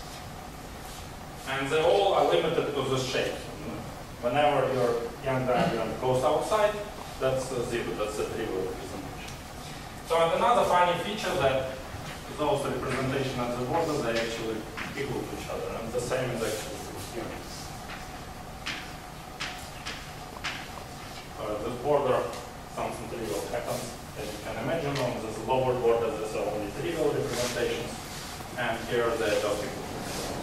And they all are limited to this shape. Whenever your Young diagram goes outside, that's 0, that's the trivial representation. So and another funny feature that those representation at the border, they actually equal to each other, and the same is actually here. This border, something trivial happens, as you can imagine. On this lower border, there's only trivial representations, and here they're just equal to each other.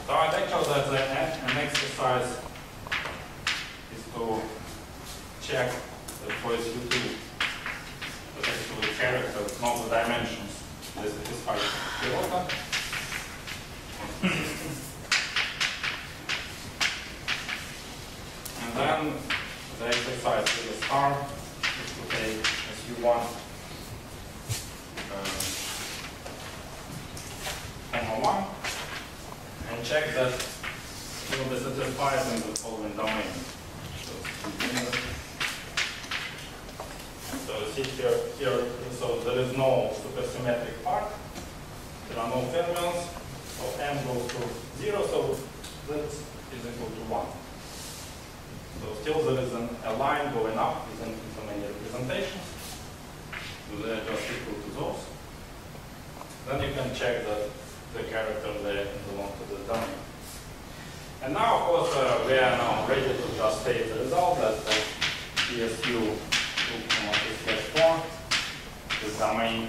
So actually, that's an exercise is to check that for SU2, that actually characters, not the dimensions, this is part of the order. And then the exercise with the star is to take SU1 comma 1 and check that it will be satisfied in the following domain. So see here, so there is no supersymmetric part, there are no fermions, So n goes to 0, so this is equal to 1. So still there is a line going up, isn't so many representations. So they're just equal to those. Then you can check that the character they belong to the domain. And now, of course, we are now ready to just state the result that ESU 2,2/4 is domain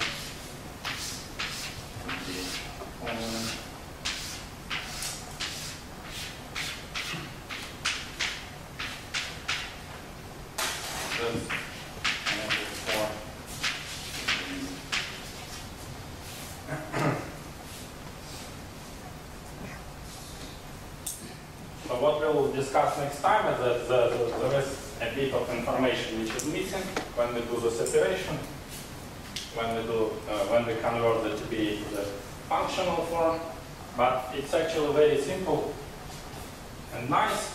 So what we'll discuss next time is that there is a bit of information which is missing when we do the separation, when we convert it to be the functional form, but it's actually very simple and nice.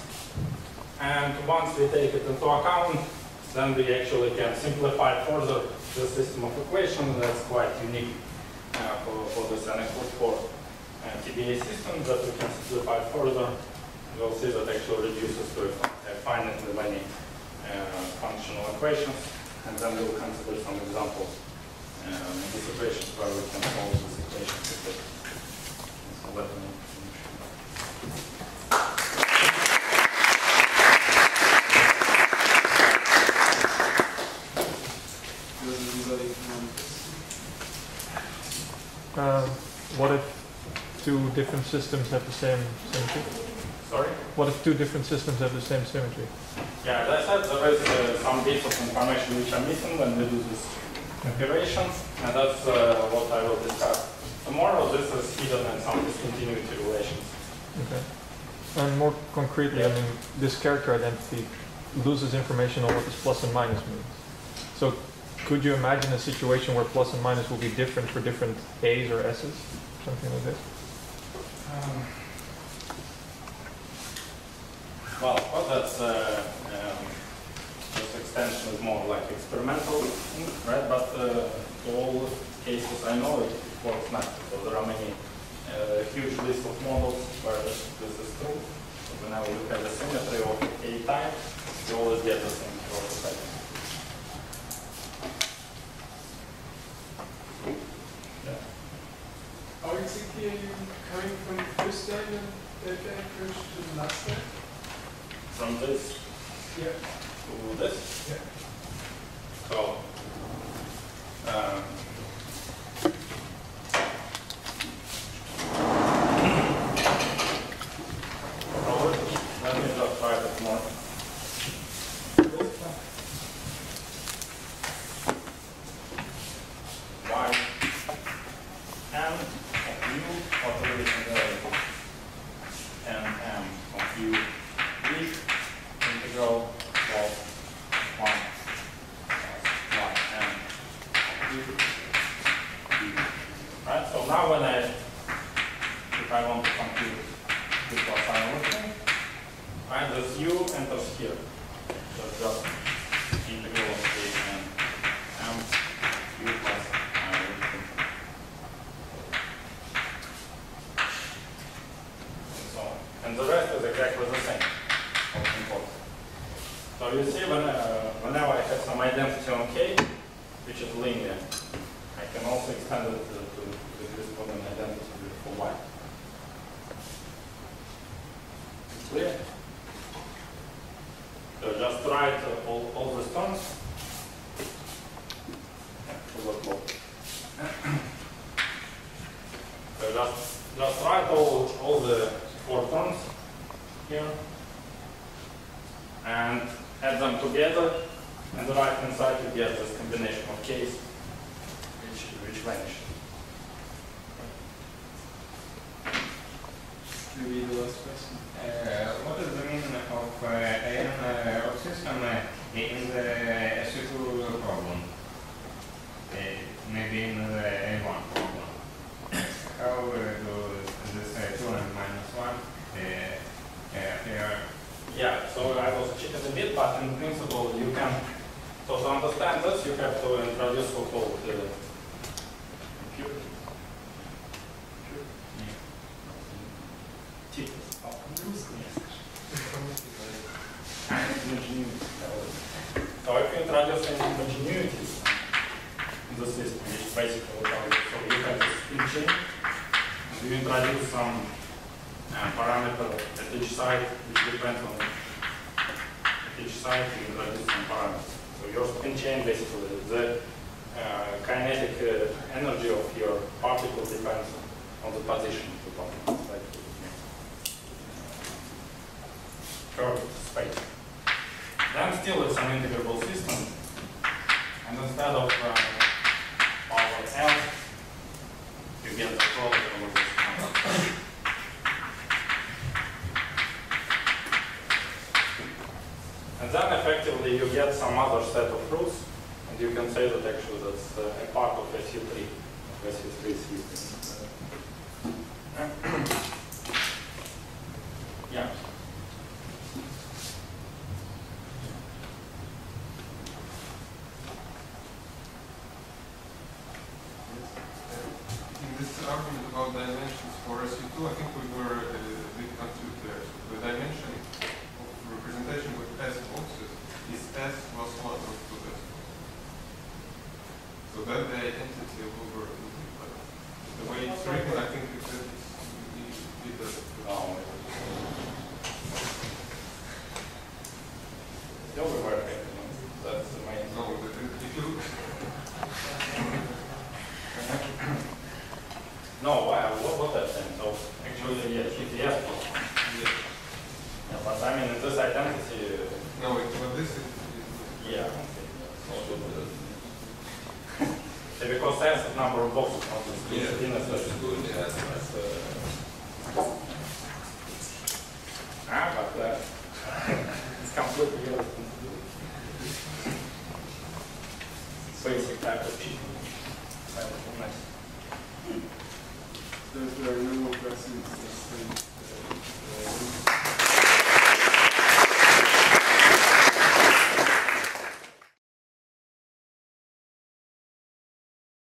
And once we take it into account, then we actually can simplify further the system of equations. That's quite unique for this n=4 TBA system that we can simplify further. We'll see that actually reduces to finitely many functional equations, and then we'll consider some examples in the situations where we can solve this equation. So let me What if two different systems have the same symmetry? Sorry? What if two different systems have the same symmetry? Yeah, as I said, there is some bits of information which are missing when we do this operation, and that's what I will discuss tomorrow. This is hidden in some discontinuity relations. Okay. And more concretely, I mean, this character identity loses information on what this plus and minus means. So could you imagine a situation where plus and minus will be different for different A's or S's? Something like this? Well, that's this extension is more like experimental, right? But in all cases I know it works nicely. So there are many huge list of models where this is true. So whenever you have the symmetry of A type, you always get the symmetry of the type. How exactly are you coming from the first step and that approach to the last step? From this to this? Yeah. So, let me just try that more. Y M of U operation variable and M of U V integral of 1 plus y m u v. Right? So now when if I want to compute the cosine thing, right, this U enters here. So it's just integral of A and M U plus I root. And the rest is exactly the same. So you see, whenever I have some identity on K, which is linear, I can also extend it to the corresponding identity for Y. It's clear? So just write all these terms. So just write all the 4 terms here and add them together, and the right hand side you get this combination of K's which vanish. Maybe the last question. What is the meaning of an root system in the SU2 problem? Maybe in the A1 problem. How do this 2 and -1 appear? Yeah, so I was cheating a bit, but in principle you can, so to understand this you have to introduce so-called impurity. So if you introduce any homogeneities in the system, which basically what I so you have this spin chain, and you introduce some parameter at each side, which depends on each side, you introduce some parameters. So your spin chain basically, the kinetic energy of your particle depends on the position of the particle, like curved space. Then still it's an integrable system, and instead of power L, you get the quality over this. And then effectively you get some other set of rules, and you can say that actually that's a part of SU3 system. Yeah. Argument about dimensions for SU2, I think we were a bit confused there. So the dimension of representation with S boxes is S plus 1 of 2S. So then the identity of over the way it's written, I think it's That's the main. No, if you No, what that means? So actually, yes, it's yes plus 1. yeah. Yeah, but I mean, this identity. No, but this is Yeah. So because S is number of boxes on this list, that's good. But it's completely basic type of cheating.